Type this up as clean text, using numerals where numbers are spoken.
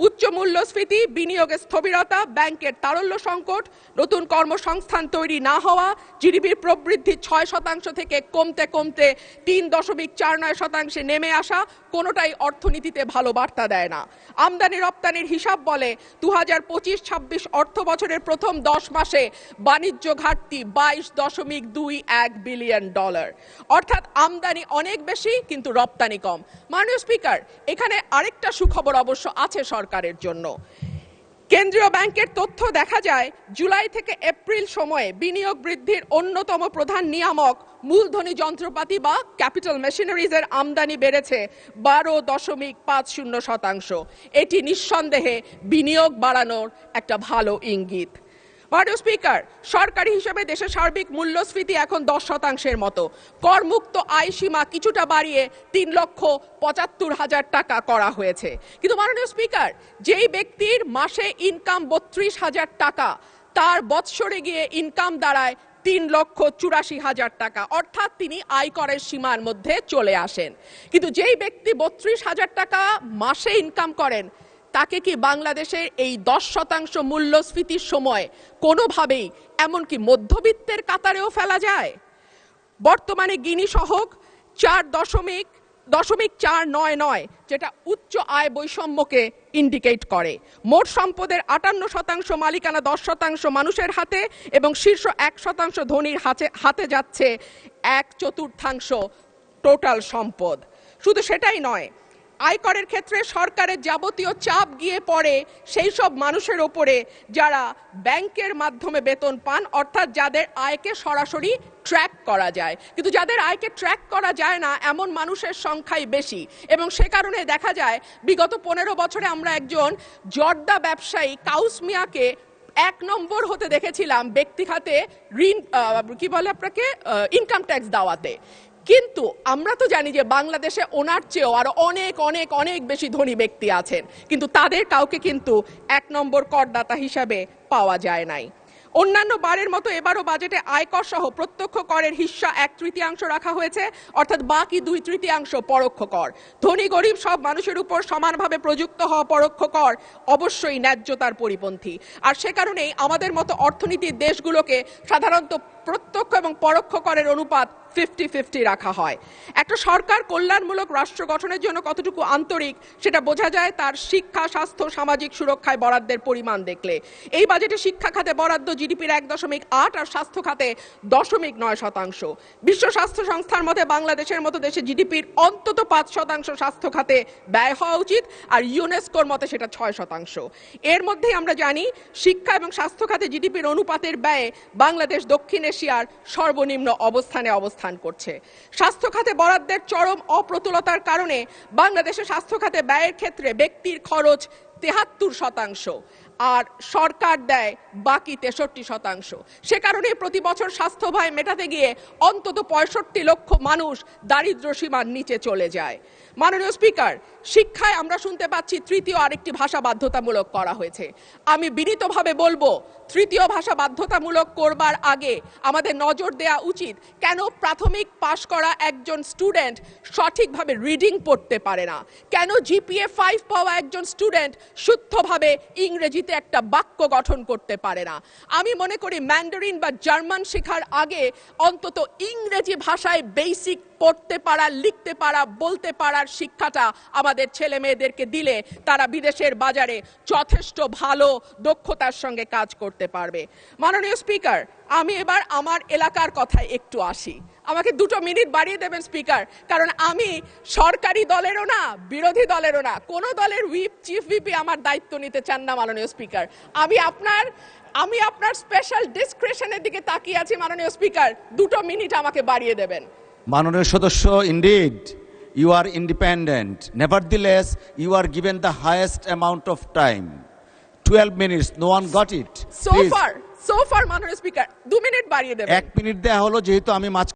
উচ্চ মূল্যস্ফীতি, বিনিয়োগের স্থবিরতা, ব্যাংকের তারল্য সংকট, নতুন কর্মসংস্থান তৈরি না হওয়া, জিডিপির প্রবৃদ্ধি ৬% থেকে কমতে কমতে ৩.৪৯% নেমে আসা কোনোটাই অর্থনীতিতে ভালো বার্তা দেয় না। আমদানি রপ্তানির হিসাব বলে ২০২৫-২৬ অর্থ বছরের প্রথম 10 মাসে বাণিজ্য ঘাটতি $22.21 বিলিয়ন, অর্থাৎ আমদানি অনেক বেশি কিন্তু রপ্তানি কম। মাননীয় স্পিকার, এখানে আরেকটা সুখবর অবশ্য আছে সরকারের জন্য। কেন্দ্রীয় ব্যাংকের তথ্য দেখা যায় জুলাই থেকে এপ্রিল সময়ে বিনিয়োগ বৃদ্ধির অন্যতম প্রধান নিয়ামক মূলধনী যন্ত্রপাতি বা ক্যাপিটাল মেশিনারিজের আমদানি বেড়েছে 12.50%। এটি নিঃসন্দেহে বিনিয়োগ বাড়ানোর একটা ভালো ইঙ্গিত। মাননীয় স্পিকার, সরকারি হিসেবে দেশের সার্বিক মূল্যস্ফীতি এখন 10%-এর মতো। করমুক্ত আয় সীমা কিছুটা বাড়িয়ে 3,75,000 টাকা করা হয়েছে। কিন্তু মাননীয় স্পিকার, যেই ব্যক্তির মাসে ইনকাম 32,000 টাকা, তার বৎসরে গিয়ে ইনকাম দাঁড়ায় 3,84,000 টাকা, অর্থাৎ তিনি আয়করের সীমার মধ্যে চলে আসেন। কিন্তু যেই ব্যক্তি 32,000 টাকা মাসে ইনকাম করেন, তাকে কি বাংলাদেশের এই 10% মূল্যস্ফীতির সময় কোনোভাবেই এমনকি মধ্যবিত্তের কাতারেও ফেলা যায়? বর্তমানে গিনি সহগ 4.499, যেটা উচ্চ আয় বৈষম্যকে ইন্ডিকেট করে। মোট সম্পদের 58% মালিকানা 10% মানুষের হাতে এবং শীর্ষ 1% ধনীর হাতে যাচ্ছে 1/4 টোটাল সম্পদ। শুধু সেটাই নয়, আয়করের ক্ষেত্রে সরকারের যাবতীয় চাপ গিয়ে পড়ে সেই সব মানুষের ওপরে যারা ব্যাংকের মাধ্যমে বেতন পান, অর্থাৎ যাদের আয়কে সরাসরি ট্র্যাক করা যায়। কিন্তু যাদের আয়কে ট্র্যাক করা যায় না এমন মানুষের সংখ্যাই বেশি, এবং সে কারণে দেখা যায় বিগত 15 বছরে আমরা একজন জর্দা ব্যবসায়ী কাউস মিয়াকে 1 নম্বর হতে দেখেছিলাম ব্যক্তি খাতে ঋণ ইনকাম ট্যাক্স দেওয়াতে। কিন্তু আমরা তো জানি যে বাংলাদেশে ওনার চেয়েও আরো অনেক অনেক অনেক বেশি ধনী ব্যক্তি আছেন, কিন্তু তাদের কাউকে কিন্তু 1 নম্বর করদাতা হিসাবে পাওয়া যায় নাই। অন্যান্য বারের মতো এবারও বাজেটে আয়কর সহ প্রত্যক্ষ করের হিস্সা 1/3 রাখা হয়েছে, অর্থাৎ বাকি 2/3 পরোক্ষ কর। ধনী গরিব সব মানুষের উপর সমানভাবে প্রযুক্ত হওয়া পরোক্ষ কর অবশ্যই ন্যায্যতার পরিপন্থী। আর সে কারণেই আমাদের মতো অর্থনীতির দেশগুলোকে সাধারণত প্রত্যক্ষ এবং পরোক্ষ করের অনুপাত 50-50 রাখা হয়। একটা সরকার কল্যাণমূলক রাষ্ট্র গঠনের জন্য কতটুকু আন্তরিক সেটা বোঝা যায় তার শিক্ষা, স্বাস্থ্য, সামাজিক সুরক্ষায় বরাদ্দের পরিমাণ দেখলে। এই বাজেটে শিক্ষা খাতে বরাদ্দ জিডিপির 1.8 আর স্বাস্থ্য খাতে 0.9%। বিশ্ব স্বাস্থ্য সংস্থার মতে বাংলাদেশের মতো দেশে জিডিপির অন্তত 5% স্বাস্থ্য খাতে ব্যয় হওয়া উচিত, আর ইউনেস্কোর মতে সেটা 6%। এর মধ্যেই আমরা জানি শিক্ষা এবং স্বাস্থ্য খাতে জিডিপির অনুপাতের ব্যয়ে বাংলাদেশ দক্ষিণ এশিয়ার সর্বনিম্ন অবস্থানে অবস্থান করছে। স্বাস্থ্য খাতে বরাদ্দের চরম অপ্রতুলতার কারণে বাংলাদেশের স্বাস্থ্য খাতে ব্যয়ের ক্ষেত্রে ব্যক্তির খরচ 73%, আর সরকার দেয় বাকি 63%। সে কারণে প্রতি বছর স্বাস্থ্য ব্যয় মেটাতে গিয়ে অন্তত 65 লক্ষ মানুষ দারিদ্র্য সীমার নিচে চলে যায়। মাননীয় স্পিকার, শিক্ষায় আমরা শুনতে পাচ্ছি তৃতীয় আরেকটি ভাষা বাধ্যতামূলক করা হয়েছে। আমি বিনীতভাবে বলবো, তৃতীয় ভাষা বাধ্যতামূলক করবার আগে আমাদের নজর দেওয়া উচিত কেন প্রাথমিক পাশ করা একজন স্টুডেন্ট সঠিকভাবে রিডিং পড়তে পারে না, কেন জিপিএ 5 পাওয়া একজন স্টুডেন্ট শুদ্ধভাবে ইংরেজিতে একটা বাক্য গঠন করতে পারে না। আমি মনে করি ম্যান্ডারিন বা জার্মান শেখার আগে অন্তত ইংরেজি ভাষায় বেসিক পড়তে পারা, লিখতে পারা, বলতে পারার শিক্ষাটা আমাদের ছেলে মেয়েদেরকে দিলে তারা বিদেশের বাজারে যথেষ্ট ভালো দক্ষতার সঙ্গে কাজ করতে পারবে। মাননীয় স্পিকার, আমি এবার আমার এলাকার কথায় একটু আসি। আমাকে 2 মিনিট বাড়িয়ে দেবেন স্পিকার, কারণ আমি সরকারি দলেরও না বিরোধী দলেরও না, কোনো দলের হুইপ, চিফ হুইপই আমার দায়িত্ব নিতে চান না। মাননীয় স্পিকার, আমি আপনার স্পেশাল ডিসক্রিশনের দিকে তাকিয়ে আছি। মাননীয় স্পিকার, 2 মিনিট আমাকে বাড়িয়ে দেবেন। মাননীয় সদস্য, indeed you are independent, nevertheless you are given the highest amount of time, 12 minutes, no one got it. So far মাননীয় স্পিকার 2 মিনিট বাড়িয়ে দেবেন। 1 মিনিট দেয়া হলো, যেহেতু আমি